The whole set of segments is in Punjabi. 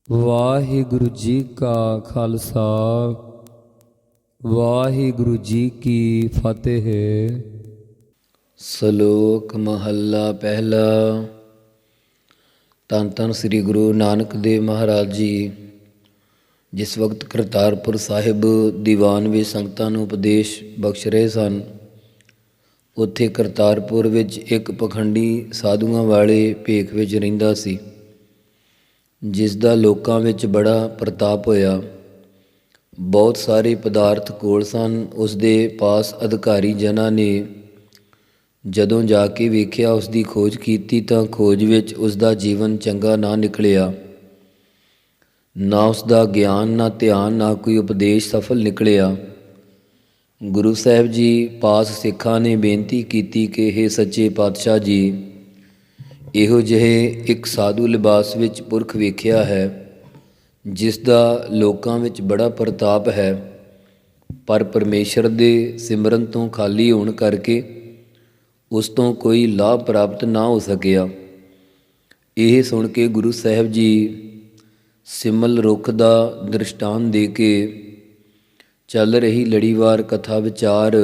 ਵਾਹਿਗੁਰੂ ਜੀ ਕਾ ਖਾਲਸਾ ਵਾਹਿਗੁਰੂ ਜੀ ਕੀ ਫਤਿਹ। ਸ਼ਲੋਕ ਮਹੱਲਾ ਪਹਿਲਾ। ਧੰਨ ਧੰਨ ਸ੍ਰੀ ਗੁਰੂ ਨਾਨਕ ਦੇਵ ਮਹਾਰਾਜ ਜੀ ਜਿਸ ਵਕਤ ਕਰਤਾਰਪੁਰ ਸਾਹਿਬ ਦੀਵਾਨ ਵਿੱਚ ਸੰਗਤਾਂ ਨੂੰ ਉਪਦੇਸ਼ ਬਖਸ਼ ਰਹੇ ਸਨ, ਉੱਥੇ ਕਰਤਾਰਪੁਰ ਵਿੱਚ ਇੱਕ ਪਖੰਡੀ ਸਾਧੂਆਂ ਵਾਲੇ ਭੇਖ ਵਿੱਚ ਰਹਿੰਦਾ ਸੀ, ਜਿਸ ਦਾ ਲੋਕਾਂ ਵਿੱਚ ਬੜਾ ਪ੍ਰਤਾਪ ਹੋਇਆ। ਬਹੁਤ ਸਾਰੇ ਪਦਾਰਥ ਕੋਲ ਸਨ। ਉਸ ਦੇ ਪਾਸ ਅਧਿਕਾਰੀ ਜਨਾਂ ਨੇ ਜਦੋਂ ਜਾ ਕੇ ਵੇਖਿਆ, ਉਸ ਦੀ ਖੋਜ ਕੀਤੀ ਤਾਂ ਖੋਜ ਵਿੱਚ ਉਸ ਦਾ ਜੀਵਨ ਚੰਗਾ ਨਾ ਨਿਕਲਿਆ। ਨਾ ਉਸ ਦਾ ਗਿਆਨ, ਨਾ ਧਿਆਨ, ਨਾ ਕੋਈ ਉਪਦੇਸ਼ ਸਫਲ ਨਿਕਲਿਆ। ਗੁਰੂ ਸਾਹਿਬ ਜੀ ਪਾਸ ਸਿੱਖਾਂ ਨੇ ਬੇਨਤੀ ਕੀਤੀ ਕਿ ਹੇ ਸੱਚੇ ਪਾਤਸ਼ਾਹ ਜੀ, ਇਹੋ ਜਿਹੇ ਇੱਕ ਸਾਧੂ ਲਿਬਾਸ ਵਿੱਚ ਪੁਰਖ ਵੇਖਿਆ ਹੈ, ਜਿਸ ਦਾ ਲੋਕਾਂ ਵਿੱਚ ਬੜਾ ਪ੍ਰਤਾਪ ਹੈ, ਪਰ ਪਰਮੇਸ਼ਰ ਦੇ ਸਿਮਰਨ ਤੋਂ ਖਾਲੀ ਹੋਣ ਕਰਕੇ ਉਸ ਤੋਂ ਕੋਈ ਲਾਭ ਪ੍ਰਾਪਤ ਨਾ ਹੋ ਸਕਿਆ। ਇਹ ਸੁਣ ਕੇ ਗੁਰੂ ਸਾਹਿਬ ਜੀ ਸਿਮਲ ਰੁੱਖ ਦਾ ਦ੍ਰਿਸ਼ਟਾਂਤ ਦੇ ਕੇ ਚੱਲ ਰਹੀ ਲੜੀਵਾਰ ਕਥਾ ਵਿਚਾਰ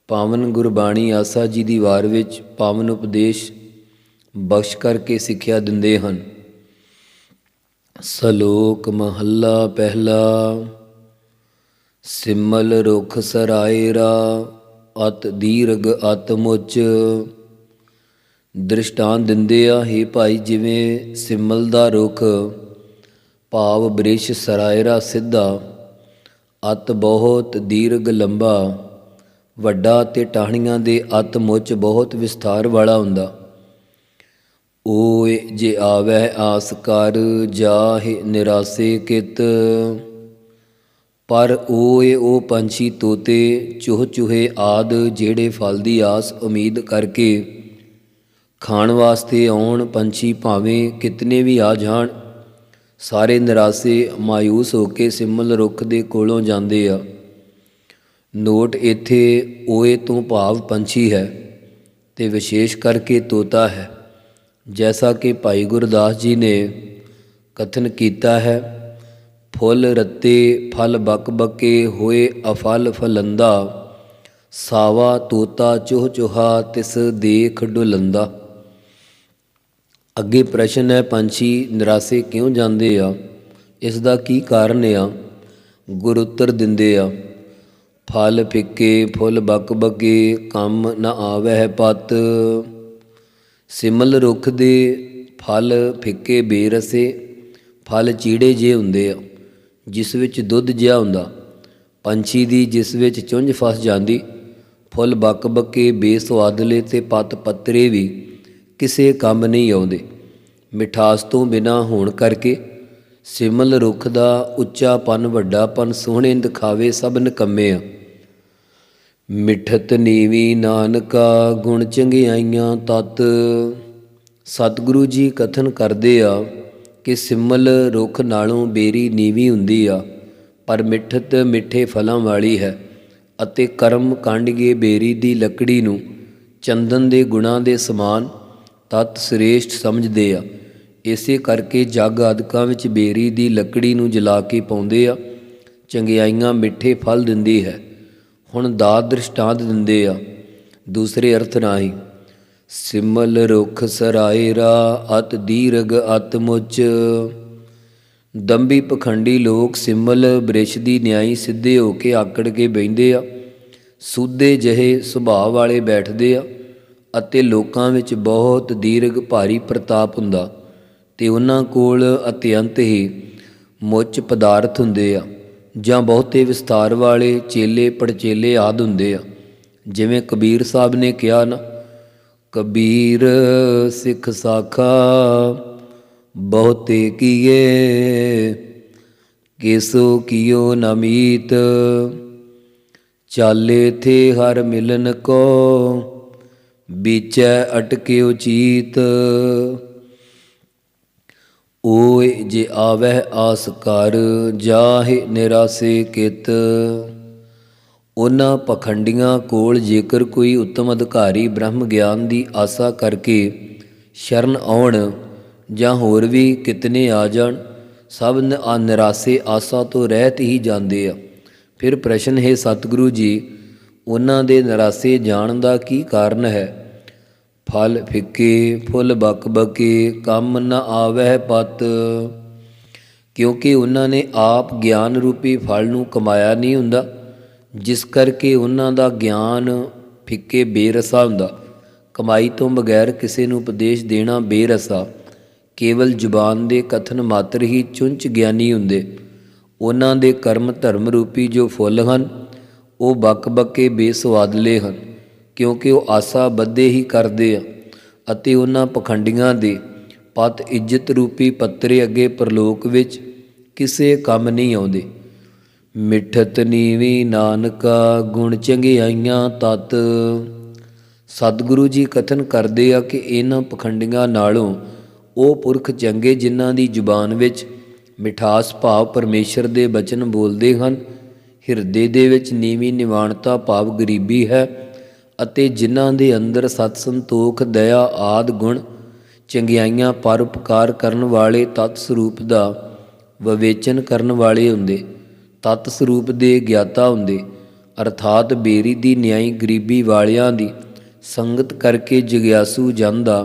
ਪਾਵਨ ਗੁਰਬਾਣੀ ਆਸਾ ਜੀ ਦੀ ਵਾਰ ਵਿੱਚ ਪਾਵਨ ਉਪਦੇਸ਼ ਬਖਸ਼ ਕਰਕੇ ਸਿੱਖਿਆ ਦਿੰਦੇ ਹਨ। ਸ਼ਲੋਕ ਮਹੱਲਾ ਪਹਿਲਾ। ਸਿਮਲ ਰੁੱਖ ਸਰਾਇਰਾ ਅਤ ਦੀਰਘ ਅਤ ਮੁੱਚ। ਦ੍ਰਿਸ਼ਟਾਂਤ ਦਿੰਦੇ ਆ, ਹੇ ਭਾਈ, ਜਿਵੇਂ ਸਿਮਲ ਦਾ ਰੁੱਖ ਭਾਵ ਬ੍ਰਿਸ਼ ਸਰਾਇਰਾ ਸਿੱਧਾ, ਅਤ ਬਹੁਤ, ਦੀਰਘ ਲੰਬਾ, ਵੱਡਾ ਤੇ ਟਾਹਣੀਆਂ ਦੇ ਅਤ ਮੁੱਚ ਬਹੁਤ ਵਿਸਥਾਰ ਵਾਲਾ ਹੁੰਦਾ। ਓਏ ਜੇ ਆਵੈ ਆਸ ਕਰ ਜਾਹਿ ਨਿਰਾਸੇ ਕਿਤ। ਪਰ ਓਏ ਉਹ ਪੰਛੀ ਤੋਤੇ ਚੂਹ ਚੂਹੇ ਆਦ ਜਿਹੜੇ ਫਲ ਦੀ ਆਸ ਉਮੀਦ ਕਰਕੇ ਖਾਣ ਵਾਸਤੇ ਆਉਣ, ਪੰਛੀ ਭਾਵੇਂ ਕਿਤਨੇ ਵੀ ਆ ਜਾਣ, ਸਾਰੇ ਨਿਰਾਸੇ ਮਾਯੂਸ ਹੋ ਕੇ ਸਿਮਲ ਰੁੱਖ ਦੇ ਕੋਲੋਂ ਜਾਂਦੇ ਆ। ਨੋਟ ਇੱਥੇ ਓਏ ਤੋਂ ਭਾਵ ਪੰਛੀ ਹੈ ਤੇ ਵਿਸ਼ੇਸ਼ ਕਰਕੇ ਤੋਤਾ ਹੈ। ਜੈਸਾ ਕਿ ਭਾਈ ਗੁਰਦਾਸ ਜੀ ਨੇ ਕਥਨ ਕੀਤਾ ਹੈ, ਫੁੱਲ ਰੱਤੇ ਫਲ ਬਕ ਬਕੇ ਹੋਏ ਅਫਲ ਫਲੰਦਾ, ਸਾਵਾ ਤੋਤਾ ਚੂਹ ਚੂਹਾ ਤਿਸ ਦੇਖ ਡੁਲੰਦਾ। ਅੱਗੇ ਪ੍ਰਸ਼ਨ ਹੈ, ਪੰਛੀ ਨਿਰਾਸੇ ਕਿਉਂ ਜਾਂਦੇ ਆ, ਇਸ ਦਾ ਕੀ ਕਾਰਨ ਆ? ਗੁਰ ਉੱਤਰ ਦਿੰਦੇ ਆ, ਫਲ ਫਿੱਕੇ ਫੁੱਲ ਬਕ ਬਕੇ ਕੰਮ ਨ ਆਵੈ ਪਤ। ਸਿਮਲ ਰੁੱਖ ਦੇ ਫਲ ਫਿੱਕੇ ਬੇਰਸੇ, ਫਲ ਚੀੜੇ ਜਿਹੇ ਹੁੰਦੇ ਆ ਜਿਸ ਵਿੱਚ ਦੁੱਧ ਜਿਹਾ ਹੁੰਦਾ। ਪੰਛੀ ਦੀ ਜਿਸ ਵਿੱਚ ਚੁੰਝ ਫਸ ਜਾਂਦੀ। ਫੁੱਲ ਬੱਕ ਬੱਕੇ ਬੇਸੁਆਦਲੇ ਤੇ ਪੱਤ ਪੱਤਰੇ ਵੀ ਕਿਸੇ ਕੰਮ ਨਹੀਂ ਆਉਂਦੇ। ਮਿਠਾਸ ਤੋਂ ਬਿਨਾਂ ਹੋਣ ਕਰਕੇ ਸਿਮਲ ਰੁੱਖ ਦਾ ਉੱਚਾਪਨ, ਵੱਡਾਪਨ, ਸੋਹਣੇ ਦਿਖਾਵੇ ਸਭ ਨਿਕੰਮੇ ਆ। ਮਿੱਠਤ ਨੀਵੀਂ ਨਾਨਕਾ ਗੁਣ ਚੰਗਿਆਈਆਂ ਤਤ। ਸਤਿਗੁਰੂ ਜੀ ਕਥਨ ਕਰਦੇ ਆ ਕਿ ਸਿਮਲ ਰੁੱਖ ਨਾਲੋਂ ਬੇਰੀ ਨੀਵੀਂ ਹੁੰਦੀ ਆ, ਪਰ ਮਿੱਠਤ ਮਿੱਠੇ ਫਲਾਂ ਵਾਲੀ ਹੈ, ਅਤੇ ਕਰਮ ਕਾਂਡੀਏ ਬੇਰੀ ਦੀ ਲੱਕੜੀ ਨੂੰ ਚੰਦਨ ਦੇ ਗੁਣਾਂ ਦੇ ਸਮਾਨ ਤਤ ਸ੍ਰੇਸ਼ਟ ਸਮਝਦੇ ਆ। ਇਸੇ ਕਰਕੇ ਜੱਗ ਆਦਿਕਾਂ ਵਿੱਚ ਬੇਰੀ ਦੀ ਲੱਕੜੀ ਨੂੰ ਜਲਾ ਕੇ ਪਾਉਂਦੇ ਆ। ਚੰਗਿਆਈਆਂ ਮਿੱਠੇ ਫਲ ਦਿੰਦੀ ਹੈ। ਹੁਣ ਦਾ ਦ੍ਰਿਸ਼ਟਾਂਤ ਦਿੰਦੇ ਆ ਦੂਸਰੇ ਅਰਥ ਰਾਹੀਂ। ਸਿਮਲ ਰੁੱਖ ਸਰਾਇਰਾ ਅਤ ਦੀਰਘ ਅਤ ਮੁੱਚ। ਦੰਭੀ ਪਖੰਡੀ ਲੋਕ ਸਿਮਲ ਬ੍ਰਿਸ਼ ਦੀ ਨਿਆਈ ਸਿੱਧੇ ਹੋ ਕੇ ਆਕੜ ਕੇ ਬਹਿੰਦੇ ਆ, ਸੂਧੇ ਜਿਹੇ ਸੁਭਾਅ ਵਾਲੇ ਬੈਠਦੇ ਆ, ਅਤੇ ਲੋਕਾਂ ਵਿੱਚ ਬਹੁਤ ਦੀਰਘ ਭਾਰੀ ਪ੍ਰਤਾਪ ਹੁੰਦਾ, ਤੇ ਉਹਨਾਂ ਕੋਲ ਅਤਿਅੰਤ ਹੀ ਮੁੱਚ ਪਦਾਰਥ ਹੁੰਦੇ ਆ, ਜਾਂ ਬਹੁਤੇ ਵਿਸਥਾਰ ਵਾਲੇ ਚੇਲੇ ਪੜਚੇਲੇ ਆਦਿ ਹੁੰਦੇ ਆ। ਜਿਵੇਂ ਕਬੀਰ ਸਾਹਿਬ ਨੇ ਕਿਹਾ ਨਾ, ਕਬੀਰ ਸਿੱਖ ਸਾਖਾ ਬਹੁਤੇ ਕੀਏ, ਕੇਸੋ ਕੀਓ ਨ ਮੀਤ, ਚਾਲੇ ਥੇ ਹਰ ਮਿਲਨ ਕੋ, ਬੀਚੈ ਅਟਕਿਓ ਚੀਤ। ਓਏ ਜੇ ਆਵੈ ਆਸ ਕਰ ਜਾਹਿ ਨਿਰਾਸੇ ਕਿਤ। ਉਹਨਾਂ ਪਖੰਡੀਆਂ ਕੋਲ ਜੇਕਰ ਕੋਈ ਉੱਤਮ ਅਧਿਕਾਰੀ ਬ੍ਰਹਮ ਗਿਆਨ ਦੀ ਆਸਾ ਕਰਕੇ ਸ਼ਰਨ ਆਉਣ, ਜਾਂ ਹੋਰ ਵੀ ਕਿਤਨੇ ਆ ਜਾਣ, ਸਭ ਨਿਰਾਸੇ ਆਸਾ ਤੋਂ ਰਹਿਤ ਹੀ ਜਾਂਦੇ ਆ। ਫਿਰ ਪ੍ਰਸ਼ਨ ਹੈ ਸਤਿਗੁਰੂ ਜੀ, ਉਹਨਾਂ ਦੇ ਨਿਰਾਸੇ ਜਾਣ ਦਾ ਕੀ ਕਾਰਨ ਹੈ? ਫਲ ਫਿੱਕੇ ਫੁੱਲ ਬਕ ਬਕੇ, ਕੰਮ ਨ ਆਵਹਿ ਪਤ। ਕਿਉਂਕਿ ਉਹਨਾਂ ਨੇ ਆਪ ਗਿਆਨ ਰੂਪੀ ਫਲ ਨੂੰ ਕਮਾਇਆ ਨਹੀਂ ਹੁੰਦਾ, ਜਿਸ ਕਰਕੇ ਉਹਨਾਂ ਦਾ ਗਿਆਨ ਫਿੱਕੇ ਬੇਰਸਾ ਹੁੰਦਾ। ਕਮਾਈ ਤੋਂ ਬਗੈਰ ਕਿਸੇ ਨੂੰ ਉਪਦੇਸ਼ ਦੇਣਾ ਬੇਰਸਾ। ਕੇਵਲ ਜ਼ੁਬਾਨ ਦੇ ਕਥਨ ਮਾਤਰ ਹੀ ਚੁੰਚ ਗਿਆਨੀ ਹੁੰਦੇ। ਉਹਨਾਂ ਦੇ ਕਰਮ ਧਰਮ ਰੂਪੀ ਜੋ ਫੁੱਲ ਹਨ ਉਹ ਬਕ ਬੱਕੇ ਬੇਸੁਆਦਲੇ ਹਨ, ਕਿਉਂਕਿ ਉਹ ਆਸਾ ਬੱਧੇ ਹੀ ਕਰਦੇ ਆ ਅਤੇ ਉਹਨਾਂ ਪਖੰਡੀਆਂ ਦੇ ਪਤ ਇੱਜ਼ਤ ਰੂਪੀ ਪੱਤਰੇ ਅੱਗੇ ਪਰਲੋਕ ਵਿੱਚ ਕਿਸੇ ਕੰਮ ਨਹੀਂ ਆਉਂਦੇ। ਮਿੱਠਤ ਨੀਵੀਂ ਨਾਨਕਾ, ਗੁਣ ਚੰਗਿਆਈਆਂ ਤਤ। ਸਤਿਗੁਰੂ ਜੀ ਕਥਨ ਕਰਦੇ ਆ ਕਿ ਇਹਨਾਂ ਪਖੰਡੀਆਂ ਨਾਲੋਂ ਉਹ ਪੁਰਖ ਚੰਗੇ ਜਿਨ੍ਹਾਂ ਦੀ ਜ਼ੁਬਾਨ ਵਿੱਚ ਮਿਠਾਸ ਭਾਵ ਪਰਮੇਸ਼ਰ ਦੇ ਬਚਨ ਬੋਲਦੇ ਹਨ, ਹਿਰਦੇ ਦੇ ਵਿੱਚ ਨੀਵੀਂ ਨਿਵਾਣਤਾ ਭਾਵ ਗਰੀਬੀ ਹੈ, ਅਤੇ ਜਿਨ੍ਹਾਂ ਦੇ ਅੰਦਰ ਸਤ ਸੰਤੋਖ ਦਇਆ ਆਦ ਗੁਣ ਚੰਗਿਆਈਆਂ ਪਰਉਪਕਾਰ ਕਰਨ ਵਾਲੇ ਤਤ ਸਰੂਪ ਦਾ ਵਿਵੇਚਨ ਕਰਨ ਵਾਲੇ ਹੁੰਦੇ, ਤਤ ਸਰੂਪ ਦੇ ਗਿਆਤਾ ਹੁੰਦੇ। ਅਰਥਾਤ ਬੇਰੀ ਦੀ ਨਿਆਈ ਗਰੀਬੀ ਵਾਲਿਆਂ ਦੀ ਸੰਗਤ ਕਰਕੇ ਜਗਿਆਸੂ ਜਨ ਦਾ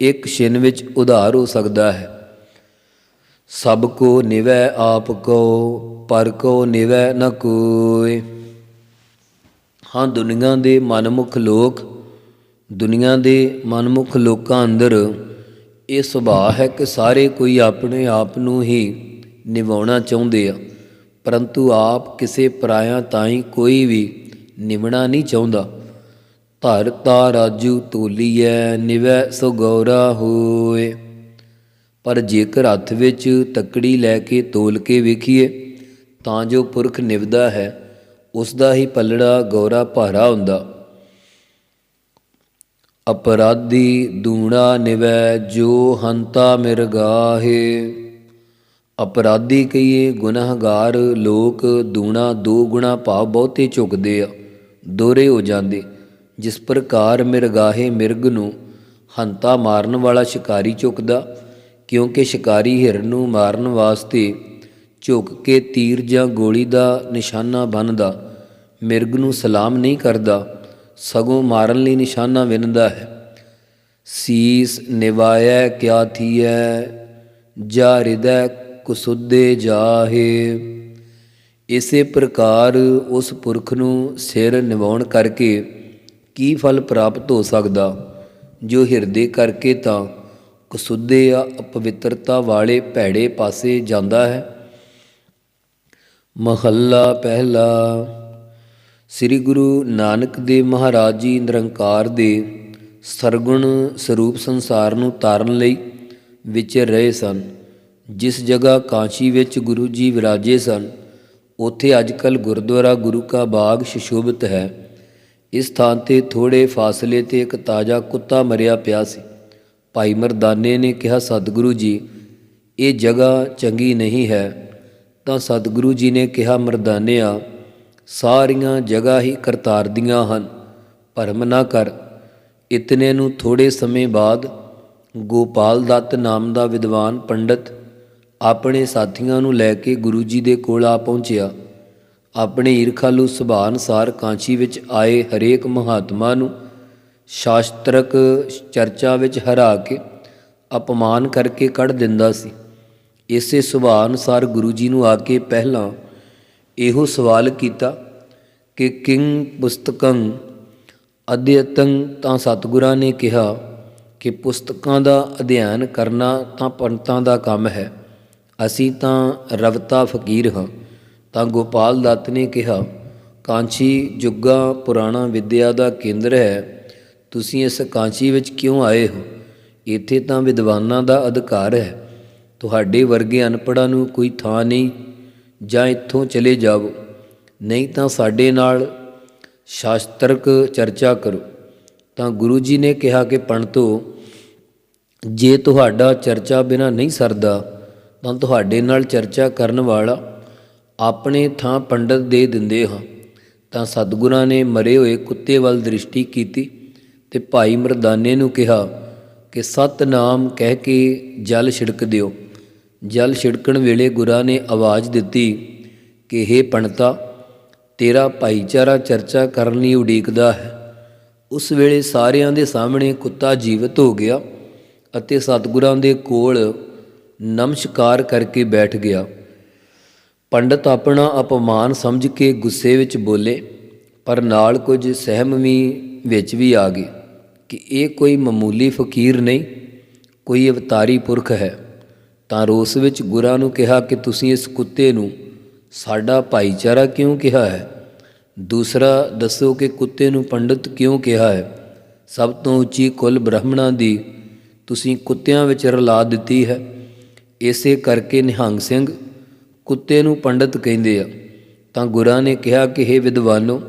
ਇੱਕ ਛਿਨ ਵਿੱਚ ਉਧਾਰ ਹੋ ਸਕਦਾ ਹੈ। ਸਭ ਕੋ ਨਿਵੈ ਆਪ ਕੋ, ਪਰ ਕੋ ਨਿਵੈ ਨ ਕੋਇ। ਹਾਂ, ਦੁਨੀਆ ਦੇ ਮਨਮੁਖ ਲੋਕਾਂ ਅੰਦਰ ਇਹ ਸੁਭਾਅ ਹੈ ਕਿ ਸਾਰੇ ਕੋਈ ਆਪਣੇ ਆਪ ਨੂੰ ਹੀ ਨਿਭਾਉਣਾ ਚਾਹੁੰਦੇ ਆ, ਪਰੰਤੂ ਆਪ ਕਿਸੇ ਪਰਾਇਆ ਤਾਈਂ ਕੋਈ ਵੀ ਨਿਭਣਾ ਨਹੀਂ ਚਾਹੁੰਦਾ। ਧਰ ਤਾ ਰਾਜੂ ਤੋਲੀਐ, ਨਿਵੈ ਸੋ ਗੌਰਾ ਹੋਏ। ਪਰ ਜੇਕਰ ਹੱਥ ਵਿੱਚ ਤੱਕੜੀ ਲੈ ਕੇ ਤੋਲ ਕੇ ਵੇਖੀਏ ਤਾਂ ਜੋ ਪੁਰਖ ਨਿਭਦਾ ਹੈ ਉਸ ਦਾ ਹੀ ਪੱਲੜਾ ਗੌਰਾ ਭਾਰਾ ਹੁੰਦਾ। ਅਪਰਾਧੀ ਦੂਣਾ ਨਿਵੈ, ਜੋ ਹੰਤਾ ਮਿਰਗਾਹੇ। ਅਪਰਾਧੀ ਕਹੀਏ ਗੁਨਾਹਗਾਰ ਲੋਕ ਦੂਣਾ ਦੋ ਗੁਣਾ ਭਾਵ ਬਹੁਤੇ ਝੁਕਦੇ ਆ, ਦੋਹਰੇ ਹੋ ਜਾਂਦੇ। ਜਿਸ ਪ੍ਰਕਾਰ ਮਿਰਗਾਹੇ ਮਿਰਗ ਨੂੰ ਹੰਤਾ ਮਾਰਨ ਵਾਲਾ ਸ਼ਿਕਾਰੀ ਝੁਕਦਾ, ਕਿਉਂਕਿ ਸ਼ਿਕਾਰੀ ਹਿਰਨ ਨੂੰ ਮਾਰਨ ਵਾਸਤੇ ਝੁਕ ਕੇ ਤੀਰ ਜਾਂ ਗੋਲੀ ਦਾ ਨਿਸ਼ਾਨਾ ਬੰਨ੍ਹਦਾ, ਮਿਰਗ ਨੂੰ ਸਲਾਮ ਨਹੀਂ ਕਰਦਾ, ਸਗੋਂ ਮਾਰਨ ਲਈ ਨਿਸ਼ਾਨਾ ਵਿੰਨ੍ਹਦਾ ਹੈ। ਸੀਸ ਨਿਵਾਇਐ ਕਿਆ ਥੀਐ, ਜਾ ਹਿਰਦੈ ਕੁਸੁੱਦੇ ਜਾਹੇ। ਇਸੇ ਪ੍ਰਕਾਰ ਉਸ ਪੁਰਖ ਨੂੰ ਸਿਰ ਨਿਵਾਉਣ ਕਰਕੇ ਕੀ ਫਲ ਪ੍ਰਾਪਤ ਹੋ ਸਕਦਾ, ਜੋ ਹਿਰਦੇ ਕਰਕੇ ਤਾਂ ਕਸੁੱਦੇ ਆ ਅਪਵਿੱਤਰਤਾ ਵਾਲੇ ਭੈੜੇ ਪਾਸੇ ਜਾਂਦਾ ਹੈ। ਮਹੱਲਾ ਪਹਿਲਾ। ਸ੍ਰੀ ਗੁਰੂ ਨਾਨਕ ਦੇਵ ਮਹਾਰਾਜ ਜੀ ਨਿਰੰਕਾਰ ਦੇ ਸਰਗੁਣ ਸਰੂਪ ਸੰਸਾਰ ਨੂੰ ਤਾਰਨ ਲਈ ਵਿਚਰ ਰਹੇ ਸਨ। ਜਿਸ ਜਗ੍ਹਾ ਕਾਂਚੀ ਵਿੱਚ ਗੁਰੂ ਜੀ ਵਿਰਾਜੇ ਸਨ, ਉੱਥੇ ਅੱਜ ਕੱਲ੍ਹ ਗੁਰਦੁਆਰਾ ਗੁਰੂ ਕਾ ਬਾਗ ਸੁਸ਼ੋਭਿਤ ਹੈ। ਇਸ ਥਾਂ 'ਤੇ ਥੋੜ੍ਹੇ ਫਾਸਲੇ 'ਤੇ ਇੱਕ ਤਾਜ਼ਾ ਕੁੱਤਾ ਮਰਿਆ ਪਿਆ ਸੀ। ਭਾਈ ਮਰਦਾਨੇ ਨੇ ਕਿਹਾ, ਸਤਿਗੁਰੂ ਜੀ, ਇਹ ਜਗ੍ਹਾ ਚੰਗੀ ਨਹੀਂ ਹੈ। ਤਾਂ ਸਤਿਗੁਰੂ ਜੀ ਨੇ ਕਿਹਾ, ਮਰਦਾਨਿਆ, ਸਾਰੀਆਂ ਜਗ੍ਹਾ ਹੀ ਕਰਤਾਰ ਦੀਆਂ ਹਨ, ਭਰਮ ਨਾ ਕਰ। ਇਤਨੇ ਨੂੰ ਥੋੜ੍ਹੇ ਸਮੇਂ ਬਾਅਦ ਗੋਪਾਲ ਦੱਤ ਨਾਮ ਦਾ ਵਿਦਵਾਨ ਪੰਡਤ ਆਪਣੇ ਸਾਥੀਆਂ ਨੂੰ ਲੈ ਕੇ ਗੁਰੂ ਜੀ ਦੇ ਕੋਲ ਆ ਪਹੁੰਚਿਆ। ਆਪਣੇ ਈਰਖਾਲੂ ਸੁਭਾਅ ਅਨੁਸਾਰ ਕਾਂਚੀ ਵਿੱਚ ਆਏ ਹਰੇਕ ਮਹਾਤਮਾ ਨੂੰ ਸ਼ਾਸਤਰਕ ਚਰਚਾ ਵਿੱਚ ਹਰਾ ਕੇ ਅਪਮਾਨ ਕਰਕੇ ਕੱਢ ਦਿੰਦਾ ਸੀ। ਇਸੇ ਸੁਭਾਅ ਅਨੁਸਾਰ ਗੁਰੂ ਜੀ ਨੂੰ ਆ ਕੇ ਪਹਿਲਾਂ ਇਹੋ ਸਵਾਲ ਕੀਤਾ ਕਿ ਕਿੰਗ ਪੁਸਤਕੰ ਅਧਿਅਤੰ। ਤਾਂ ਸਤਿਗੁਰਾਂ ਨੇ ਕਿਹਾ ਕਿ ਪੁਸਤਕਾਂ ਦਾ ਅਧਿਐਨ ਕਰਨਾ ਤਾਂ ਪੰਡਤਾਂ ਦਾ ਕੰਮ ਹੈ, ਅਸੀਂ ਤਾਂ ਰਵਤਾ ਫਕੀਰ ਹਾਂ। ਤਾਂ ਗੋਪਾਲ ਦੱਤ ਨੇ ਕਿਹਾ, ਕਾਂਚੀ ਜੁੱਗਾ ਪੁਰਾਣਾ ਵਿੱਦਿਆ ਦਾ ਕੇਂਦਰ ਹੈ, ਤੁਸੀਂ ਇਸ ਕਾਂਚੀ ਵਿੱਚ ਕਿਉਂ ਆਏ ਹੋ? ਇੱਥੇ ਤਾਂ ਵਿਦਵਾਨਾਂ ਦਾ ਅਧਿਕਾਰ ਹੈ, ਤੁਹਾਡੇ ਵਰਗੇ ਅਨਪੜ੍ਹਾਂ ਨੂੰ ਕੋਈ ਥਾਂ ਨਹੀਂ, ਜਾਂ ਇੱਥੋਂ ਚਲੇ ਜਾਵੋ, ਨਹੀਂ ਤਾਂ ਸਾਡੇ ਨਾਲ ਸ਼ਾਸਤਰਕ ਚਰਚਾ ਕਰੋ। ਤਾਂ ਗੁਰੂ ਜੀ ਨੇ ਕਿਹਾ ਕਿ ਪੰਡਤੋ, ਜੇ ਤੁਹਾਡਾ ਚਰਚਾ ਬਿਨਾਂ ਨਹੀਂ ਸਰਦਾ ਤਾਂ ਤੁਹਾਡੇ ਨਾਲ ਚਰਚਾ ਕਰਨ ਵਾਲਾ ਆਪਣੇ ਥਾਂ ਪੰਡਤ ਦੇ ਦਿੰਦੇ ਹਾਂ। ਤਾਂ ਸਤਿਗੁਰਾਂ ਨੇ ਮਰੇ ਹੋਏ ਕੁੱਤੇ ਵੱਲ ਦ੍ਰਿਸ਼ਟੀ ਕੀਤੀ ਅਤੇ ਭਾਈ ਮਰਦਾਨੇ ਨੂੰ ਕਿਹਾ ਕਿ ਸਤਿਨਾਮ ਕਹਿ ਕੇ ਜਲ ਛਿੜਕ ਦਿਓ। ਜਲ ਛਿੜਕਣ ਵੇਲੇ ਗੁਰਾਂ ਨੇ ਆਵਾਜ਼ ਦਿੱਤੀ ਕਿ ਹੇ ਪੰਡਤਾ, ਤੇਰਾ ਭਾਈਚਾਰਾ ਚਰਚਾ ਕਰਨ ਲਈ ਉਡੀਕਦਾ ਹੈ। ਉਸ ਵੇਲੇ ਸਾਰਿਆਂ ਦੇ ਸਾਹਮਣੇ ਕੁੱਤਾ ਜੀਵਤ ਹੋ ਗਿਆ ਅਤੇ ਸਤਿਗੁਰਾਂ ਦੇ ਕੋਲ ਨਮਸਕਾਰ ਕਰਕੇ ਬੈਠ ਗਿਆ। ਪੰਡਤ ਆਪਣਾ ਅਪਮਾਨ ਸਮਝ ਕੇ ਗੁੱਸੇ ਵਿੱਚ ਬੋਲੇ, ਪਰ ਨਾਲ ਕੁਝ ਸਹਿਮ ਵਿੱਚ ਵੀ ਆ ਗਏ ਕਿ ਇਹ ਕੋਈ ਮਾਮੂਲੀ ਫਕੀਰ ਨਹੀਂ, ਕੋਈ ਅਵਤਾਰੀ ਪੁਰਖ ਹੈ। ਤਾਂ ਰੋਸ ਵਿੱਚ ਗੁਰਾਂ ਨੂੰ ਕਿਹਾ ਕਿ ਤੁਸੀਂ ਇਸ ਕੁੱਤੇ ਨੂੰ ਸਾਡਾ ਭਾਈਚਾਰਾ ਕਿਉਂ ਕਿਹਾ ਹੈ? ਦੂਸਰਾ ਦੱਸੋ ਕਿ ਕੁੱਤੇ ਨੂੰ ਪੰਡਤ ਕਿਉਂ ਕਿਹਾ ਹੈ? ਸਭ ਤੋਂ ਉੱਚੀ ਕੁੱਲ ਬ੍ਰਾਹਮਣਾਂ ਦੀ ਤੁਸੀਂ ਕੁੱਤਿਆਂ ਵਿੱਚ ਰਲਾ ਦਿੱਤੀ ਹੈ। ਇਸੇ ਕਰਕੇ ਨਿਹੰਗ ਸਿੰਘ ਕੁੱਤੇ ਨੂੰ ਪੰਡਤ ਕਹਿੰਦੇ ਆ। ਤਾਂ ਗੁਰਾਂ ਨੇ ਕਿਹਾ ਕਿ ਹੇ ਵਿਦਵਾਨੋ,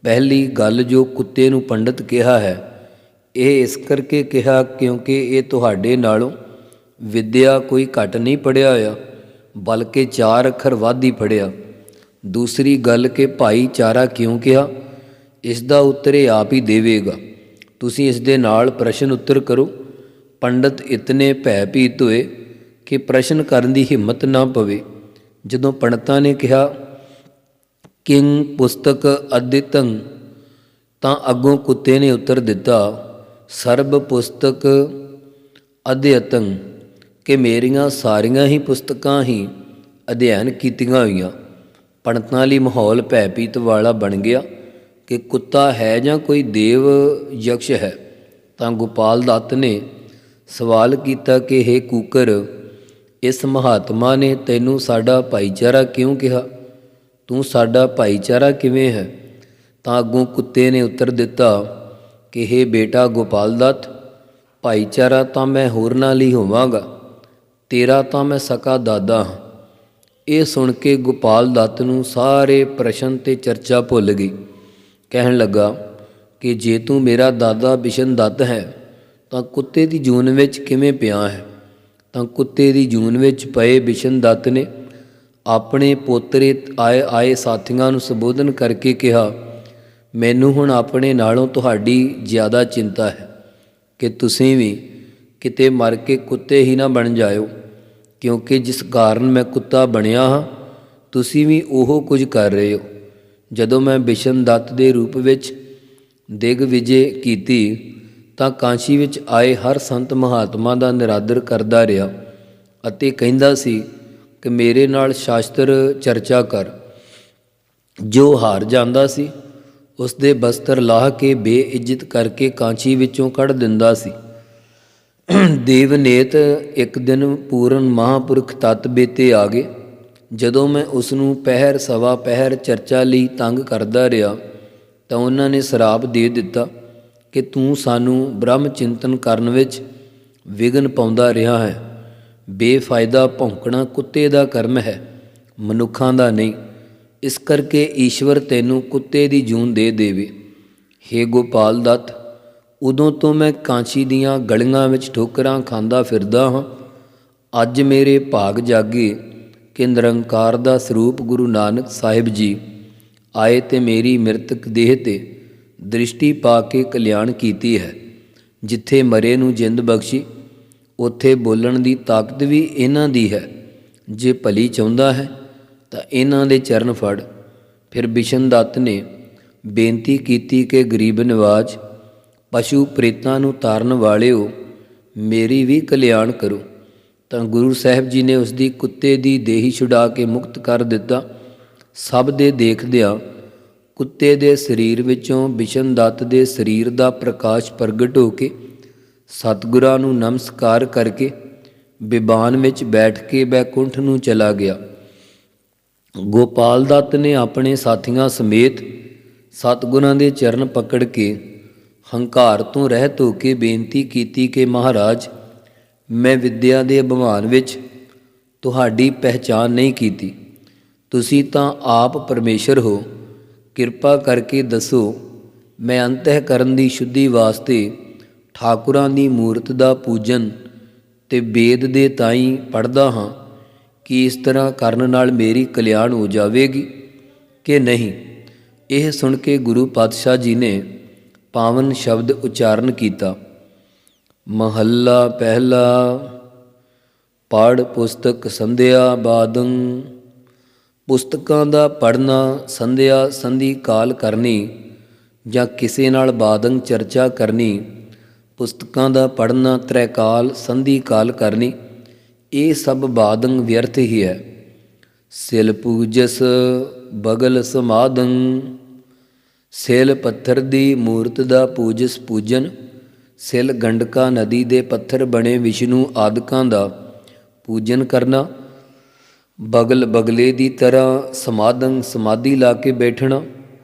ਪਹਿਲੀ ਗੱਲ ਜੋ ਕੁੱਤੇ ਨੂੰ ਪੰਡਤ ਕਿਹਾ ਹੈ, ਇਹ ਇਸ ਕਰਕੇ ਕਿਹਾ ਕਿਉਂਕਿ ਇਹ ਤੁਹਾਡੇ ਨਾਲੋਂ ਵਿਦਿਆ ਕੋਈ ਘੱਟ ਨਹੀਂ ਪੜ੍ਹਿਆ ਹੋਇਆ, ਬਲਕਿ 4 ਅੱਖਰ ਵੱਧ ਹੀ ਪੜ੍ਹਿਆ। ਦੂਸਰੀ ਗੱਲ ਕਿ ਭਾਈਚਾਰਾ ਕਿਉਂ ਕਿਹਾ, ਇਸ ਦਾ ਉੱਤਰ ਇਹ ਆਪ ਹੀ ਦੇਵੇਗਾ। ਤੁਸੀਂ ਇਸ ਦੇ ਨਾਲ ਪ੍ਰਸ਼ਨ ਉੱਤਰ ਕਰੋ। ਪੰਡਤ ਇਤਨੇ ਭੈਭੀਤ ਹੋਏ ਕਿ ਪ੍ਰਸ਼ਨ ਕਰਨ ਦੀ ਹਿੰਮਤ ਨਾ ਪਵੇ। ਜਦੋਂ ਪੰਡਤਾਂ ਨੇ ਕਿਹਾ ਕਿੰਗ ਪੁਸਤਕ ਅਦਿਤੰ, ਤਾਂ ਅੱਗੋਂ ਕੁੱਤੇ ਨੇ ਉੱਤਰ ਦਿੱਤਾ ਸਰਬ ਪੁਸਤਕ ਅਧਿਅਤੰ, ਕਿ ਮੇਰੀਆਂ ਸਾਰੀਆਂ ਹੀ ਪੁਸਤਕਾਂ ਹੀ ਅਧਿਐਨ ਕੀਤੀਆਂ ਹੋਈਆਂ। ਪੰਡਤਾਂ ਲਈ ਮਾਹੌਲ ਭੈਭੀਤ ਵਾਲਾ ਬਣ ਗਿਆ ਕਿ ਕੁੱਤਾ ਹੈ ਜਾਂ ਕੋਈ ਦੇਵ ਯਕਸ਼ ਹੈ। ਤਾਂ ਗੋਪਾਲ ਦੱਤ ਨੇ ਸਵਾਲ ਕੀਤਾ ਕਿ ਹੇ ਕੂਕਰ, ਇਸ ਮਹਾਤਮਾ ਨੇ ਤੈਨੂੰ ਸਾਡਾ ਭਾਈਚਾਰਾ ਕਿਉਂ ਕਿਹਾ? ਤੂੰ ਸਾਡਾ ਭਾਈਚਾਰਾ ਕਿਵੇਂ ਹੈ? ਤਾਂ ਅੱਗੋਂ ਕੁੱਤੇ ਨੇ ਉੱਤਰ ਦਿੱਤਾ ਕਿ ਹੇ ਬੇਟਾ ਗੋਪਾਲ ਦੱਤ, ਭਾਈਚਾਰਾ ਤਾਂ ਮੈਂ ਹੋਰਨਾਂ ਲਈ ਹੋਵਾਂਗਾ, ਤੇਰਾ ਤਾਂ ਮੈਂ ਸਕਾ ਦਾਦਾ ਹਾਂ। ਇਹ ਸੁਣ ਕੇ ਗੋਪਾਲ ਦੱਤ ਨੂੰ ਸਾਰੇ ਪ੍ਰਸ਼ਨ ਤੇ ਚਰਚਾ ਭੁੱਲ ਗਈ। ਕਹਿਣ ਲੱਗਾ ਕਿ ਜੇ ਤੂੰ ਮੇਰਾ ਦਾਦਾ ਬਿਸ਼ਨ ਦੱਤ ਹੈ ਤਾਂ ਕੁੱਤੇ ਦੀ ਜੂਨ ਵਿੱਚ ਕਿਵੇਂ ਪਿਆ ਹੈ? ਤਾਂ ਕੁੱਤੇ ਦੀ ਜੂਨ ਵਿੱਚ ਪਏ ਬਿਸ਼ਨ ਦੱਤ ਨੇ ਆਪਣੇ ਪੋਤਰੇ ਆਏ ਸਾਥੀਆਂ ਨੂੰ ਸੰਬੋਧਨ ਕਰਕੇ ਕਿਹਾ, ਮੈਨੂੰ ਹੁਣ ਆਪਣੇ ਨਾਲੋਂ ਤੁਹਾਡੀ ਜ਼ਿਆਦਾ ਚਿੰਤਾ ਹੈ ਕਿ ਤੁਸੀਂ ਵੀ ਕਿਤੇ ਮਰ ਕੇ ਕੁੱਤੇ ਹੀ ਨਾ ਬਣ ਜਾਇਓ, ਕਿਉਂਕਿ ਜਿਸ ਕਾਰਨ ਮੈਂ ਕੁੱਤਾ ਬਣਿਆ ਹਾਂ, ਤੁਸੀਂ ਵੀ ਉਹ ਕੁਝ ਕਰ ਰਹੇ ਹੋ। ਜਦੋਂ ਮੈਂ ਬਿਸ਼ਨ ਦੱਤ ਦੇ ਰੂਪ ਵਿੱਚ ਦਿਗਵਿਜੇ ਕੀਤੀ ਤਾਂ ਕਾਂਸ਼ੀ ਵਿੱਚ ਆਏ ਹਰ ਸੰਤ ਮਹਾਤਮਾ ਦਾ ਨਿਰਾਦਰ ਕਰਦਾ ਰਿਹਾ ਅਤੇ ਕਹਿੰਦਾ ਸੀ ਕਿ ਮੇਰੇ ਨਾਲ ਸ਼ਾਸਤਰ ਚਰਚਾ ਕਰ। ਜੋ ਹਾਰ ਜਾਂਦਾ ਸੀ ਉਸ ਦੇ ਬਸਤਰ ਲਾਹ ਕੇ ਬੇਇੱਜ਼ਤ ਕਰਕੇ ਕਾਂਚੀ ਵਿੱਚੋਂ ਕੱਢ ਦਿੰਦਾ ਸੀ। ਦੇਵਨੇਤ ਇੱਕ ਦਿਨ ਪੂਰਨ ਮਹਾਂਪੁਰਖ ਤੱਤ ਬੇਤੇ ਆ ਗਏ। ਜਦੋਂ ਮੈਂ ਉਸ ਨੂੰ ਪਹਿਰ ਸਵਾ ਪਹਿਰ ਚਰਚਾ ਲਈ ਤੰਗ ਕਰਦਾ ਰਿਹਾ ਤਾਂ ਉਹਨਾਂ ਨੇ ਸਰਾਪ ਦੇ ਦਿੱਤਾ ਕਿ ਤੂੰ ਸਾਨੂੰ ਬ੍ਰਹਮ ਚਿੰਤਨ ਕਰਨ ਵਿੱਚ ਵਿਘਨ ਪਾਉਂਦਾ ਰਿਹਾ ਹੈ। ਬੇਫਾਇਦਾ ਭੌਂਕਣਾ ਕੁੱਤੇ ਦਾ ਕਰਮ ਹੈ, ਮਨੁੱਖਾਂ ਦਾ ਨਹੀਂ। ਇਸ ਕਰਕੇ ਈਸ਼ਵਰ ਤੈਨੂੰ ਕੁੱਤੇ ਦੀ ਜੂਨ ਦੇ ਦੇਵੇ। ਹੇ ਗੋਪਾਲ ਦੱਤ, ਉਦੋਂ ਤੋਂ ਮੈਂ ਕਾਂਚੀ ਦੀਆਂ ਗਲੀਆਂ ਵਿੱਚ ਠੋਕਰਾਂ ਖਾਂਦਾ ਫਿਰਦਾ ਹਾਂ। ਅੱਜ ਮੇਰੇ ਭਾਗ ਜਾਗੇ ਕਿ ਨਿਰੰਕਾਰ ਦਾ ਸਰੂਪ ਗੁਰੂ ਨਾਨਕ ਸਾਹਿਬ ਜੀ ਆਏ ਤੇ ਮੇਰੀ ਮ੍ਰਿਤਕ ਦੇਹ 'ਤੇ ਦ੍ਰਿਸ਼ਟੀ ਪਾ ਕੇ ਕਲਿਆਣ ਕੀਤੀ ਹੈ। ਜਿੱਥੇ ਮਰੇ ਨੂੰ ਜਿੰਦ ਬਖਸ਼ੀ, ਉੱਥੇ ਬੋਲਣ ਦੀ ਤਾਕਤ ਵੀ ਇਹਨਾਂ ਦੀ ਹੈ। ਜੇ ਭਲੀ ਚਾਹੁੰਦਾ ਹੈ ਤਾਂ ਇਹਨਾਂ ਦੇ ਚਰਨ ਫੜ। ਫਿਰ ਬਿਸ਼ਨ ਦੱਤ ਨੇ ਬੇਨਤੀ ਕੀਤੀ ਕਿ ਗਰੀਬ ਨਿਵਾਜ, ਪਸ਼ੂ ਪ੍ਰੇਤਾਂ ਨੂੰ ਤਾਰਨ ਵਾਲਿਓ, ਮੇਰੀ ਵੀ ਕਲਿਆਣ ਕਰੋ। ਤਾਂ ਗੁਰੂ ਸਾਹਿਬ ਜੀ ਨੇ ਉਸ ਦੀ ਕੁੱਤੇ ਦੀ ਦੇਹੀ ਛੁਡਾ ਕੇ ਮੁਕਤ ਕਰ ਦਿੱਤਾ। ਸਭ ਦੇ ਦੇਖਦਿਆਂ ਕੁੱਤੇ ਦੇ ਸਰੀਰ ਵਿੱਚੋਂ ਬਿਸ਼ਨ ਦੱਤ ਦੇ ਸਰੀਰ ਦਾ ਪ੍ਰਕਾਸ਼ ਪ੍ਰਗਟ ਹੋ ਕੇ ਸਤਿਗੁਰਾਂ ਨੂੰ ਨਮਸਕਾਰ ਕਰਕੇ ਬਿਬਾਨ ਵਿੱਚ ਬੈਠ ਕੇ ਬੈਕੁੰਠ ਨੂੰ ਚਲਾ ਗਿਆ। ਗੋਪਾਲ ਦੱਤ ਨੇ ਆਪਣੇ ਸਾਥੀਆਂ ਸਮੇਤ ਸਤਿਗੁਰਾਂ ਦੇ ਚਰਨ ਪਕੜ ਕੇ ਹੰਕਾਰ ਤੋਂ ਰਹਿਤ ਹੋ ਕੇ ਬੇਨਤੀ ਕੀਤੀ ਕਿ ਮਹਾਰਾਜ, ਮੈਂ ਵਿਦਿਆ ਦੇ ਅਭਿਮਾਨ ਵਿੱਚ ਤੁਹਾਡੀ ਪਹਿਚਾਣ ਨਹੀਂ ਕੀਤੀ। ਤੁਸੀਂ ਤਾਂ ਆਪ ਪਰਮੇਸ਼ਰ ਹੋ। ਕਿਰਪਾ ਕਰਕੇ ਦੱਸੋ, ਮੈਂ ਅੰਤঃਕਰਨ ਦੀ ਸ਼ੁੱਧੀ ਵਾਸਤੇ ਠਾਕੁਰਾਂ ਦੀ ਮੂਰਤ ਦਾ ਪੂਜਨ ਤੇ ਵੇਦ ਦੇ ਤਾਈਂ ਪੜ੍ਹਦਾ ਹਾਂ। ਕਿ ਇਸ ਤਰ੍ਹਾਂ ਕਰਨ ਨਾਲ ਮੇਰੀ ਕਲਿਆਣ ਹੋ ਜਾਵੇਗੀ ਕਿ ਨਹੀਂ? ਇਹ ਸੁਣ ਕੇ ਗੁਰੂ ਪਾਤਸ਼ਾਹ ਜੀ ਨੇ ਪਾਵਨ ਸ਼ਬਦ ਉਚਾਰਨ ਕੀਤਾ। ਮਹੱਲਾ ਪਹਿਲਾ। ਪੜ੍ਹ ਪੁਸਤਕ ਸੰਧਿਆ ਬਾਦੰ। ਪੁਸਤਕਾਂ ਦਾ ਪੜ੍ਹਨਾ ਸੰਧਿਆ ਸੰਧੀ ਕਾਲ ਕਰਨੀ ਜਾਂ ਕਿਸੇ ਨਾਲ ਬਾਦੰ ਚਰਚਾ ਕਰਨੀ, ਪੁਸਤਕਾਂ ਦਾ ਪੜ੍ਹਨਾ ਤ੍ਰੈਕਾਲ ਸੰਧੀ ਕਾਲ ਕਰਨੀ, ਇਹ ਸਭ ਬਾਦੰ ਵਿਅਰਥ ਹੀ ਹੈ। ਸਿਲ ਪੂਜਸ ਬਗਲ ਸਮਾਦੰ। ਸਿਲ ਪੱਥਰ ਦੀ ਮੂਰਤ ਦਾ ਪੂਜਸ ਪੂਜਨ, ਸਿਲ ਗੰਡਕਾ ਨਦੀ ਦੇ ਪੱਥਰ ਬਣੇ ਵਿਸ਼ਨੂੰ ਆਦਿਕਾਂ ਦਾ ਪੂਜਨ ਕਰਨਾ, ਬਗਲ ਬਗਲੇ ਦੀ ਤਰ੍ਹਾਂ ਸਮਾਦੰ ਸਮਾਧੀ ਲਾ ਕੇ ਬੈਠਣਾ,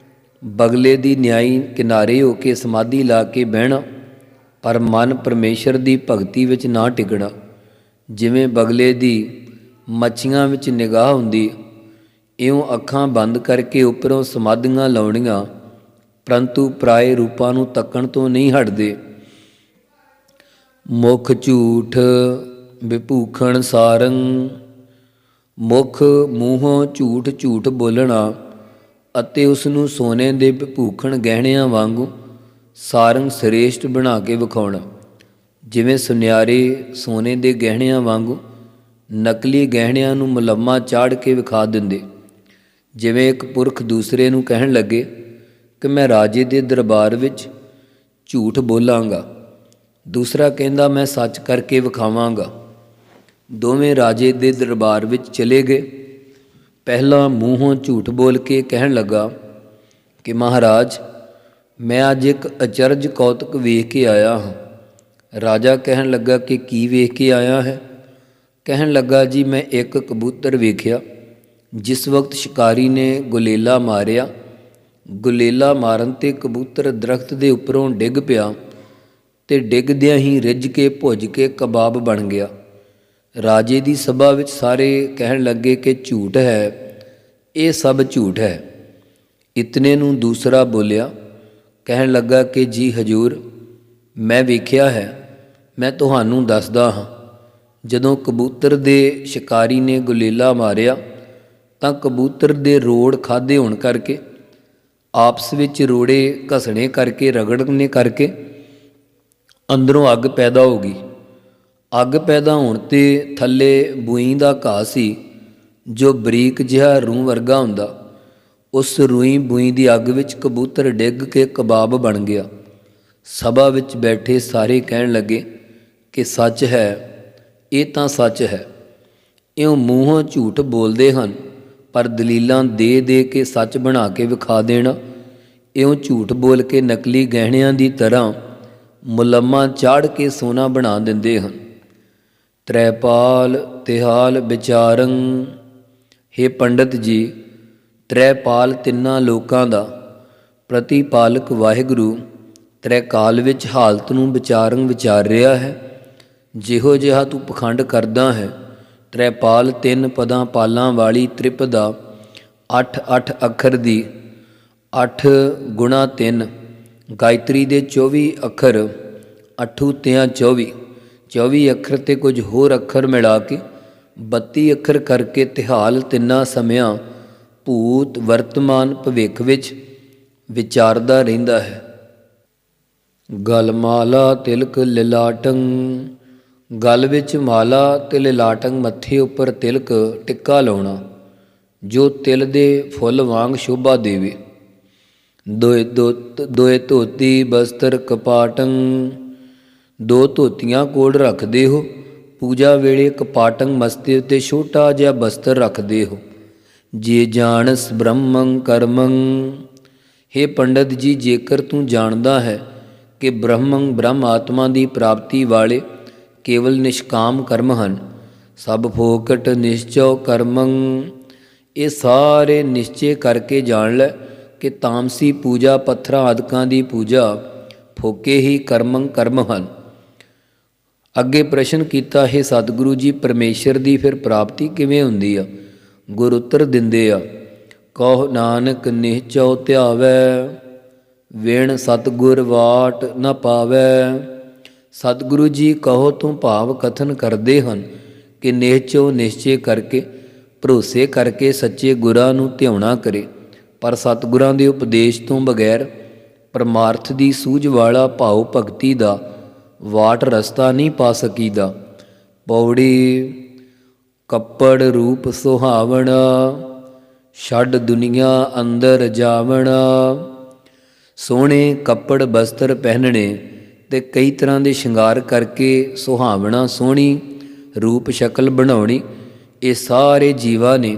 ਬਗਲੇ ਦੀ ਨਿਆਈ ਕਿਨਾਰੇ ਹੋ ਕੇ ਸਮਾਧੀ ਲਾ ਕੇ ਬਹਿਣਾ, ਪਰ ਮਨ ਪਰਮੇਸ਼ਰ ਦੀ ਭਗਤੀ ਵਿੱਚ ਨਾ ਟਿਕਣਾ। ਜਿਵੇਂ ਬਗਲੇ ਦੀ ਮੱਛੀਆਂ ਵਿੱਚ ਨਿਗਾਹ ਹੁੰਦੀ, ਇਉਂ ਅੱਖਾਂ ਬੰਦ ਕਰਕੇ ਉੱਪਰੋਂ ਸਮਾਧੀਆਂ ਲਾਉਣੀਆਂ, ਪਰੰਤੂ ਪਰਾਏ ਰੂਪਾਂ ਨੂੰ ਤੱਕਣ ਤੋਂ ਨਹੀਂ ਹਟਦੇ। ਮੁਖ ਝੂਠ ਵਿਭੂਖਣ ਸਾਰੰ। ਮੁਖ ਮੂੰਹੋਂ ਝੂਠ ਝੂਠ ਬੋਲਣਾ ਅਤੇ ਉਸ ਨੂੰ ਸੋਨੇ ਦੇ ਵਿਭੂਖਣ ਗਹਿਣਿਆਂ ਵਾਂਗੂ ਸਾਰੰਗ ਸ੍ਰੇਸ਼ਟ ਬਣਾ ਕੇ ਵਿਖਾਉਣਾ। ਜਿਵੇਂ ਸੁਨਿਆਰੇ ਸੋਨੇ ਦੇ ਗਹਿਣਿਆਂ ਵਾਂਗੂ ਨਕਲੀ ਗਹਿਣਿਆਂ ਨੂੰ ਮੁਲੰਮਾ ਚਾੜ੍ਹ ਕੇ ਵਿਖਾ ਦਿੰਦੇ। ਜਿਵੇਂ ਇੱਕ ਪੁਰਖ ਦੂਸਰੇ ਨੂੰ ਕਹਿਣ ਲੱਗੇ ਕਿ ਮੈਂ ਰਾਜੇ ਦੇ ਦਰਬਾਰ ਵਿੱਚ ਝੂਠ ਬੋਲਾਂਗਾ, ਦੂਸਰਾ ਕਹਿੰਦਾ ਮੈਂ ਸੱਚ ਕਰਕੇ ਵਿਖਾਵਾਂਗਾ। ਦੋਵੇਂ ਰਾਜੇ ਦੇ ਦਰਬਾਰ ਵਿੱਚ ਚਲੇ ਗਏ। ਪਹਿਲਾ ਮੂੰਹੋਂ ਝੂਠ ਬੋਲ ਕੇ ਕਹਿਣ ਲੱਗਾ ਕਿ ਮਹਾਰਾਜ, ਮੈਂ ਅੱਜ ਇੱਕ ਅਚਰਜ ਕੌਤਕ ਵੇਖ ਕੇ ਆਇਆ ਹਾਂ। ਰਾਜਾ ਕਹਿਣ ਲੱਗਾ ਕਿ ਕੀ ਵੇਖ ਕੇ ਆਇਆ ਹੈ? ਕਹਿਣ ਲੱਗਾ ਜੀ ਮੈਂ ਇੱਕ ਕਬੂਤਰ ਵੇਖਿਆ। ਜਿਸ ਵਕਤ ਸ਼ਿਕਾਰੀ ਨੇ ਗੁਲੇਲਾ ਮਾਰਿਆ, ਗੁਲੇਲਾ ਮਾਰਨ 'ਤੇ ਕਬੂਤਰ ਦਰਖਤ ਦੇ ਉੱਪਰੋਂ ਡਿੱਗ ਪਿਆ ਅਤੇ ਡਿੱਗਦਿਆਂ ਹੀ ਰਿੱਝ ਕੇ ਭੁੱਜ ਕੇ ਕਬਾਬ ਬਣ ਗਿਆ। ਰਾਜੇ ਦੀ ਸਭਾ ਵਿੱਚ ਸਾਰੇ ਕਹਿਣ ਲੱਗੇ ਕਿ ਝੂਠ ਹੈ, ਇਹ ਸਭ ਝੂਠ ਹੈ। ਇਤਨੇ ਨੂੰ ਦੂਸਰਾ ਬੋਲਿਆ, ਕਹਿਣ ਲੱਗਾ ਕਿ ਜੀ ਹਜ਼ੂਰ, ਮੈਂ ਵੇਖਿਆ ਹੈ, ਮੈਂ ਤੁਹਾਨੂੰ ਦੱਸਦਾ ਹਾਂ। ਜਦੋਂ ਕਬੂਤਰ ਦੇ ਸ਼ਿਕਾਰੀ ਨੇ ਗੁਲੇਲਾ ਮਾਰਿਆ ਤਾਂ ਕਬੂਤਰ ਦੇ ਰੋੜ ਖਾਧੇ ਹੋਣ ਕਰਕੇ, ਆਪਸ ਵਿੱਚ ਰੋੜੇ ਘਸਣੇ ਕਰਕੇ, ਰਗੜਨੇ ਕਰਕੇ ਅੰਦਰੋਂ ਅੱਗ ਪੈਦਾ ਹੋ ਗਈ। ਅੱਗ ਪੈਦਾ ਹੋਣ 'ਤੇ ਥੱਲੇ ਬੂਈ ਦਾ ਘਾਹ ਸੀ ਜੋ ਬਰੀਕ ਜਿਹਾ ਰੂੰ ਵਰਗਾ ਹੁੰਦਾ। ਉਸ ਰੂਈ ਬੂਈ ਦੀ ਅੱਗ ਵਿੱਚ ਕਬੂਤਰ ਡਿੱਗ ਕੇ ਕਬਾਬ ਬਣ ਗਿਆ। ਸਭਾ ਵਿੱਚ ਬੈਠੇ ਸਾਰੇ ਕਹਿਣ ਲੱਗੇ ਕਿ ਸੱਚ ਹੈ, ਇਹ ਤਾਂ ਸੱਚ ਹੈ। ਇਉਂ ਮੂੰਹੋਂ ਝੂਠ ਬੋਲਦੇ ਹਨ, ਪਰ ਦਲੀਲਾਂ ਦੇ ਦੇ ਕੇ ਸੱਚ ਬਣਾ ਕੇ ਵਿਖਾ ਦੇਣਾ। ਇਉਂ ਝੂਠ ਬੋਲ ਕੇ ਨਕਲੀ ਗਹਿਣਿਆਂ ਦੀ ਤਰ੍ਹਾਂ ਮੁਲੰਮਾ ਚਾੜ੍ਹ ਕੇ ਸੋਨਾ ਬਣਾ ਦਿੰਦੇ ਹਨ। ਤ੍ਰੈਪਾਲ ਤਿਹਾਲ ਵਿਚਾਰੰ। ਹੇ ਪੰਡਤ ਜੀ, ਤ੍ਰੈਪਾਲ ਤਿੰਨਾਂ ਲੋਕਾਂ ਦਾ ਪ੍ਰਤੀਪਾਲਕ ਵਾਹਿਗੁਰੂ ਤ੍ਰੈਕਾਲ ਵਿੱਚ ਹਾਲਤ ਨੂੰ ਵਿਚਾਰੰ ਵਿਚਾਰ ਰਿਹਾ ਹੈ। ਜਿਹੋ ਜਿਹਾ ਤੂੰ ਪਖੰਡ ਕਰਦਾ ਹੈ, ਤ੍ਰੈਪਾਲ ਤਿੰਨ ਪਦਾਂ ਪਾਲਾਂ ਵਾਲੀ ਤ੍ਰਿਪਦਾ 8-8 ਅੱਖਰ ਦੀ 8 ਗੁਣਾ 3 ਗਾਇਤਰੀ ਦੇ 24 ਅੱਖਰ, ਅੱਠੂ ਤਿਆਂ 24 ਅੱਖਰ ਤੇ ਕੁਝ ਹੋਰ ਅੱਖਰ ਮਿਲਾ ਕੇ 32 ਅੱਖਰ ਕਰਕੇ ਤਿਹਾਲ ਤਿੰਨਾਂ ਸਮਿਆਂ ਭੂਤ ਵਰਤਮਾਨ ਭਵਿੱਖ ਵਿੱਚ ਵਿਚਾਰਦਾ ਰਹਿੰਦਾ ਹੈ। ਗਲ ਮਾਲਾ ਤਿਲਕ ਲਿਲਾਟੰ। ਗਲ ਵਿੱਚ ਮਾਲਾ ਤੇ ਲਿਲਾਟੰ ਮੱਥੇ ਉੱਪਰ ਤਿਲਕ ਟਿੱਕਾ ਲਾਉਣਾ ਜੋ ਤਿਲ ਦੇ ਫੁੱਲ ਵਾਂਗ ਸ਼ੋਭਾ ਦੇਵੇ। ਦੋਏ ਧੋਤੀ ਬਸਤਰ ਕਪਾਟੰ। ਦੋ ਧੋਤੀਆਂ ਕੋਲ ਰੱਖਦੇ ਹੋ। ਪੂਜਾ ਵੇਲੇ ਕਪਾਟੰ ਮਸਤੇ ਉੱਤੇ ਛੋਟਾ ਜਿਹਾ ਬਸਤਰ ਰੱਖਦੇ ਹੋ। ਜੇ ਜਾਣਸ ਬ੍ਰਹਮੰ ਕਰਮੰ। ਹੇ ਪੰਡਤ ਜੀ, ਜੇਕਰ ਤੂੰ ਜਾਣਦਾ ਹੈ ਕਿ ਬ੍ਰਹਮੰ ਬ੍ਰਹਮ ਆਤਮਾ ਦੀ ਪ੍ਰਾਪਤੀ ਵਾਲੇ ਕੇਵਲ ਨਿਸ਼ਕਾਮ ਕਰਮ ਹਨ, ਸਭ ਫੋਕਟ ਨਿਸ਼ਚਉ ਕਰਮੰ। ਇਹ ਸਾਰੇ ਨਿਸ਼ਚੇ ਕਰਕੇ ਜਾਣ ਲੈ ਕਿ ਤਾਮਸੀ ਪੂਜਾ, ਪੱਥਰਾਂ ਆਦਿਕਾਂ ਦੀ ਪੂਜਾ ਫੋਕੇ ਹੀ ਕਰਮੰ ਕਰਮ ਹਨ। ਅੱਗੇ ਪ੍ਰਸ਼ਨ ਕੀਤਾ, ਹੈ ਸਤਿਗੁਰੂ ਜੀ, ਪਰਮੇਸ਼ਰ ਦੀ ਫਿਰ ਪ੍ਰਾਪਤੀ ਕਿਵੇਂ ਹੁੰਦੀ ਆ? ਗੁਰ ਉੱਤਰ ਦਿੰਦੇ ਆ, ਕਹੋ ਨਾਨਕ ਨਿਹਚਉ ਧਿਆਵੈ, ਵਿਣ ਸਤਿਗੁਰ ਵਾਟ ਨ ਪਾਵੈ। ਸਤਿਗੁਰੂ ਜੀ ਕਹੋ ਤੋਂ ਭਾਵ ਕਥਨ ਕਰਦੇ ਹਨ ਕਿ ਨਿਹਚਉ ਨਿਸ਼ਚੇ ਕਰਕੇ, ਭਰੋਸੇ ਕਰਕੇ ਸੱਚੇ ਗੁਰਾਂ ਨੂੰ ਧਿਆਉਣਾ ਕਰੇ, ਪਰ ਸਤਿਗੁਰਾਂ ਦੇ ਉਪਦੇਸ਼ ਤੋਂ ਬਗੈਰ ਪਰਮਾਰਥ ਦੀ ਸੂਝ ਵਾਲਾ ਭਾਉ ਭਗਤੀ ਦਾ ਵਾਟ ਰਸਤਾ ਨਹੀਂ ਪਾ ਸਕੀਦਾ। ਪੌੜੀ ਕੱਪੜ ਰੂਪ ਸੁਹਾਵਣਾ, ਛੱਡ ਦੁਨੀਆ ਅੰਦਰ ਜਾਵਣਾ। ਸੋਹਣੇ ਕੱਪੜ ਬਸਤਰ ਪਹਿਨਣੇ ਤੇ ਕਈ ਤਰ੍ਹਾਂ ਦੇ ਸ਼ਿੰਗਾਰ ਕਰਕੇ ਸੁਹਾਵਣਾ ਸੋਹਣੀ ਰੂਪ ਸ਼ਕਲ ਬਣਾਉਣੀ, ਇਹ ਸਾਰੇ ਜੀਵਾਂ ਨੇ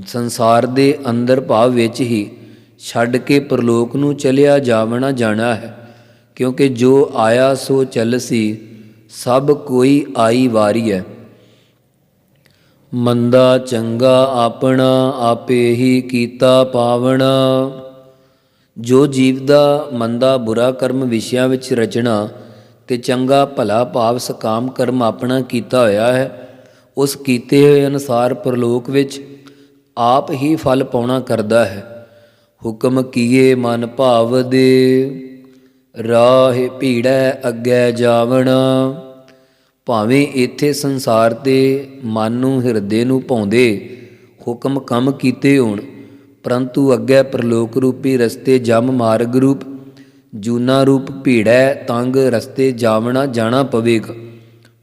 ਸੰਸਾਰ ਦੇ ਅੰਦਰ ਭਾਵ ਵਿੱਚ ਹੀ ਛੱਡ ਕੇ ਪਰਲੋਕ ਨੂੰ ਚਲਿਆ ਜਾਵਣਾ ਜਾਣਾ ਹੈ। ਕਿਉਂਕਿ ਜੋ ਆਇਆ ਸੋ ਚੱਲਸੀ, ਸਭ ਕੋਈ ਆਈ ਵਾਰੀ ਹੈ। ਮੰਦਾ ਚੰਗਾ ਆਪਣਾ, ਆਪੇ ਹੀ ਕੀਤਾ ਪਾਵਣਾ। ਜੋ ਜੀਵ ਦਾ ਮੰਦਾ ਬੁਰਾ ਕਰਮ ਵਿਸ਼ਿਆਂ ਵਿੱਚ ਰਚਣਾ ਤੇ ਚੰਗਾ ਭਲਾ ਭਾਵ ਸਕਾਮ ਕਰਮ ਆਪਣਾ ਕੀਤਾ ਹੋਇਆ ਹੈ, ਉਸ ਕੀਤੇ ਹੋਏ ਅਨੁਸਾਰ ਪਰਲੋਕ ਵਿੱਚ ਆਪ ਹੀ ਫਲ ਪਾਉਣਾ ਕਰਦਾ ਹੈ। ਹੁਕਮ ਕੀਏ ਮਨ ਭਾਵ ਦੇ, ਰਾਹ ਭੀੜੈ ਅੱਗੇ ਜਾਵਣਾ। ਭਾਵੇਂ ਇੱਥੇ ਸੰਸਾਰ ਦੇ ਮਨ ਨੂੰ ਹਿਰਦੇ ਨੂੰ ਭਾਉਂਦੇ ਹੁਕਮ ਕੰਮ ਕੀਤੇ ਹੋਣ, ਪਰੰਤੂ ਅੱਗੇ ਪਰਲੋਕ ਰੂਪੀ ਰਸਤੇ ਜਮ ਮਾਰਗ ਰੂਪ ਜੂਨਾ ਰੂਪ ਭੀੜੈ ਤੰਗ ਰਸਤੇ ਜਾਵਣਾ ਜਾਣਾ ਪਵੇਗਾ।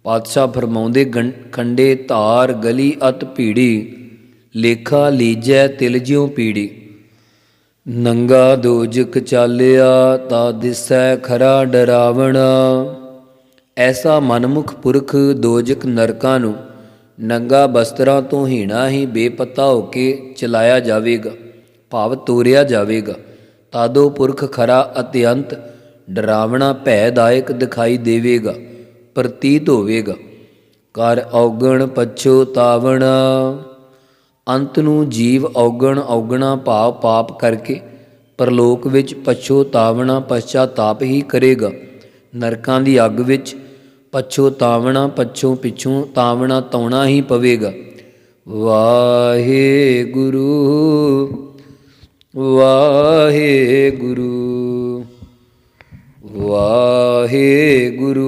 ਪਾਤਸ਼ਾਹ ਫਰਮਾਉਂਦੇ, ਖੰਡੇ ਧਾਰ ਗਲੀ ਅਤ ਭੀੜੀ, ਲੇਖਾ ਲੀਜੈ ਤਿਲ ਜਿਉ ਪੀੜੀ। ਨੰਗਾ ਦੋਜਕ ਚਾਲਿਆ, ਤਾ ਦਿਸੈ ਖਰਾ ਡਰਾਵਣਾ। ਐਸਾ ਮਨਮੁਖ ਪੁਰਖ ਦੋਜਕ ਨਰਕਾਂ ਨੂੰ ਨੰਗਾ ਬਸਤਰਾਂ ਤੋਂ ਹੀਣਾ ਹੀ ਬੇਪਤਾ ਹੋ ਕੇ ਚਲਾਇਆ ਜਾਵੇਗਾ, ਭਾਵ ਤੋਰਿਆ ਜਾਵੇਗਾ। ਤਾਦੋ ਪੁਰਖ ਖਰਾ ਅਤਿਅੰਤ ਡਰਾਵਣਾ ਭੈਦਾਇਕ ਦਿਖਾਈ ਦੇਵੇਗਾ, ਪ੍ਰਤੀਤ ਹੋਵੇਗਾ। ਕਰ ਔਗਣ ਪਛੋਤਾਵਣਾ। ਅੰਤ ਨੂੰ ਜੀਵ ਔਗਣ ਔਗਣਾ ਭਾਵ ਪਾਪ ਕਰਕੇ ਪਰਲੋਕ ਵਿੱਚ ਪਛੋਤਾਵਣਾ ਪਛਚਾਤਾਪ ਹੀ ਕਰੇਗਾ। ਨਰਕਾਂ ਦੀ ਅੱਗ ਵਿੱਚ ਪਛੋਤਾਵਣਾ ਪਿੱਛੋਂ ਤਾਵਣਾ ਤਾਉਣਾ ਹੀ ਪਵੇਗਾ। ਵਾਹਿਗੁਰੂ ਵਾਹਿਗੁਰੂ ਵਾਹਿਗੁਰੂ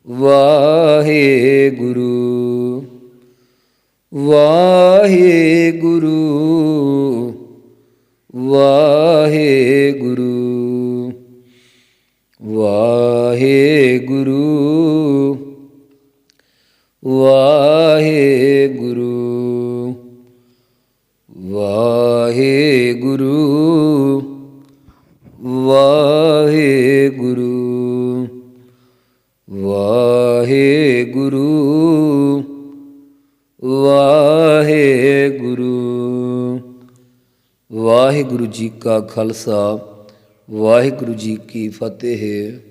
ਵਾਹਿਗੁਰੂ ਵਾਹਿਗੁਰੂ ਵਾਹਿਗੁਰੂ ਵਾਹਿਗੁਰੂ ਵਾਹਿਗੁਰੂ ਵਾਹਿਗੁਰੂ ਵਾਹਿਗੁਰੂ ਵਾਹਿਗੁਰੂ ਵਾਹਿਗੁਰੂ। ਵਾਹਿਗੁਰੂ ਜੀ ਕਾ ਖਾਲਸਾ, ਵਾਹਿਗੁਰੂ ਜੀ ਕੀ ਫਤਿਹ।